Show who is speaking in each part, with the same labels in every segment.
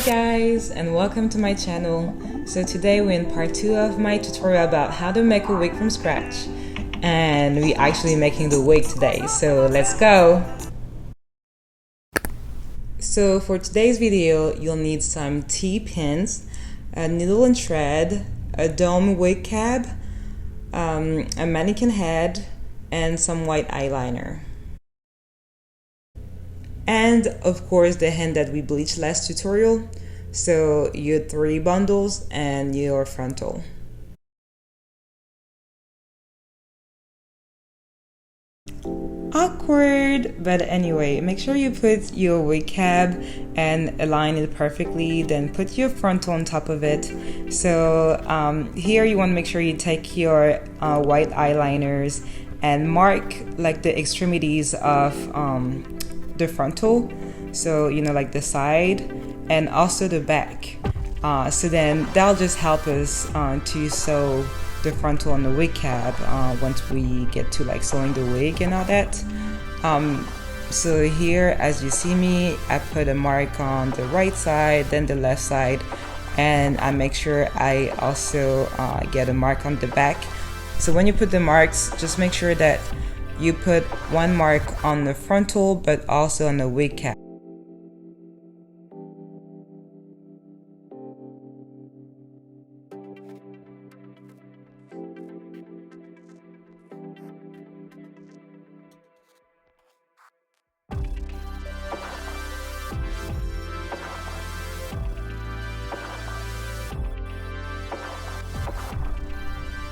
Speaker 1: guys, and welcome to my channel. So today we're in part 2 of my tutorial about how to make a wig from scratch, and we're actually making the wig today, so let's go. So for today's video you'll need some T-pins, a needle and thread, a dome wig cap, a mannequin head, and some white eyeliner. And of course the hand that we bleached last tutorial, so your 3 bundles and your frontal. Awkward, but anyway, make sure you put your wig cap and align it perfectly, then put your frontal on top of it. So here you want to make sure you take your white eyeliners and mark like the extremities of the frontal, so you know, like the side and also the back, so then that'll just help us to sew the frontal on the wig cap once we get to like sewing the wig and all that. So here, as you see me, I put a mark on the right side, then the left side, and I make sure I also get a mark on the back. So when you put the marks, just make sure that you put one mark on the frontal but also on the wig cap.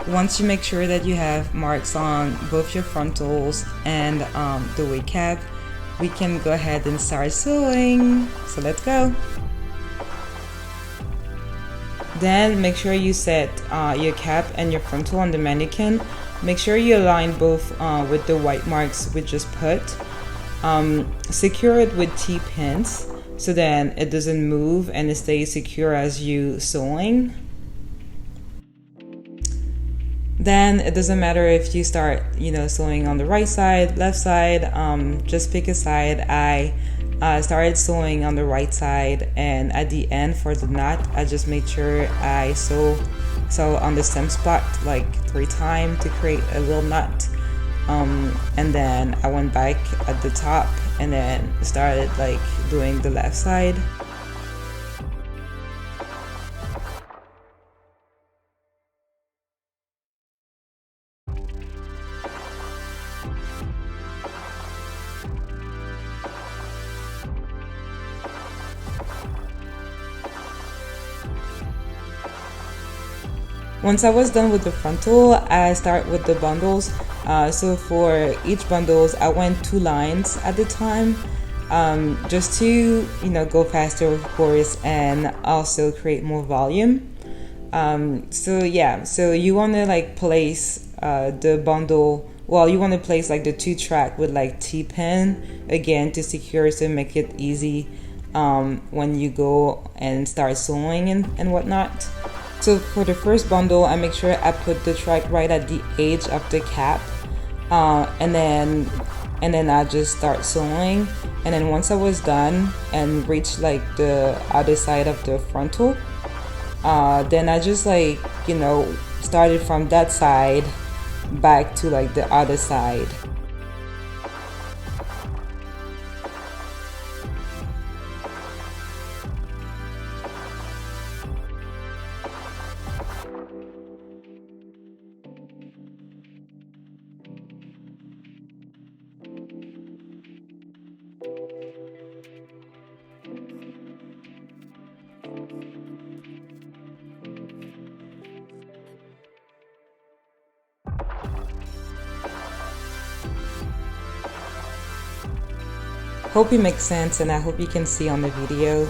Speaker 1: Once you make sure that you have marks on both your frontals and the wig cap, we can go ahead and start sewing. So let's go. Then make sure you set your cap and your frontal on the mannequin. Make sure you align both with the white marks we just put. Secure it with T-pins so then it doesn't move and it stays secure as you sewing. Then it doesn't matter if you start, you know, sewing on the right side, left side, just pick a side. I started sewing on the right side, and at the end for the knot, I just made sure I sew on the same spot like 3 times to create a little knot. And then I went back at the top and then started like doing the left side. Once I was done with the frontal, I start with the bundles. So for each bundles, I went 2 lines at the time, just to, you know, go faster, of course, and also create more volume. So yeah, so you want to like place the bundle. Well, you want to place like the 2 track with like T-pin again to secure, so make it easy when you go and start sewing and whatnot. So for the first bundle, I make sure I put the track right at the edge of the cap, and then I just start sewing. And then once I was done and reached like the other side of the frontal, then I just like, you know, started from that side back to like the other side. Hope it makes sense, and I hope you can see on the video.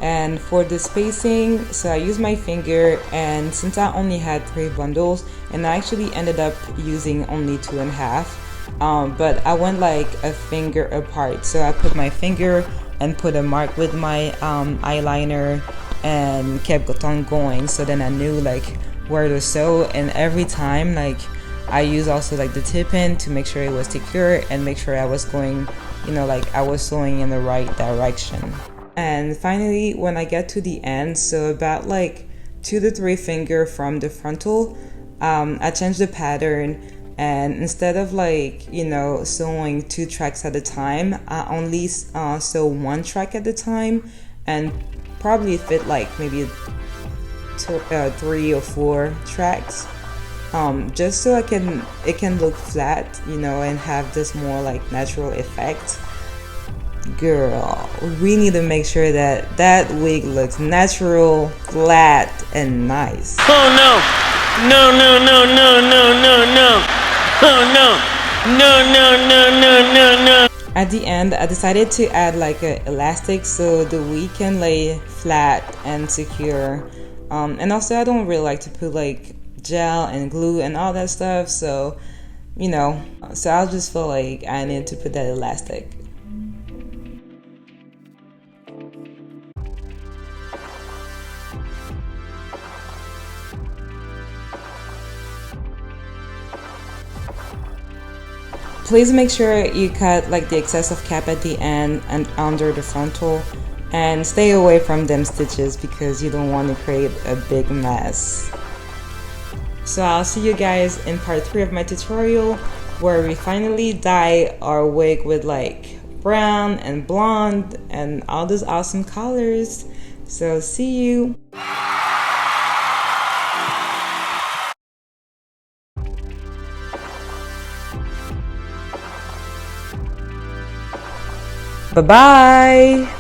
Speaker 1: And for the spacing, so I used my finger, and since I only had 3 bundles, and I actually ended up using only 2.5, but I went like a finger apart. So I put my finger and put a mark with my eyeliner and kept on going, so then I knew like where to sew. And every time like I use also like the tip-in to make sure it was secure and make sure I was going, you know, like I was sewing in the right direction. And finally, when I get to the end, so about like 2 to 3 finger from the frontal, I change the pattern, and instead of like, you know, sewing 2 tracks at a time, I only sew 1 track at a time, and probably fit like maybe 3 or 4 tracks, just so it can look flat, you know, and have this more like natural effect. Girl, we need to make sure that that wig looks natural, flat, and nice.
Speaker 2: Oh no! No, no, no, no, no, no, no! Oh no! No, no, no, no, no, no!
Speaker 1: At the end, I decided to add like an elastic so the wig can lay flat and secure. And also, I don't really like to put like gel and glue and all that stuff, so you know, so I just feel like I need to put that elastic. Please make sure you cut like the excessive cap at the end and under the frontal, and stay away from them stitches because you don't want to create a big mess. So I'll see you guys in part 3 of my tutorial, where we finally dye our wig with like brown and blonde and all those awesome colors. So see you. Bye-bye!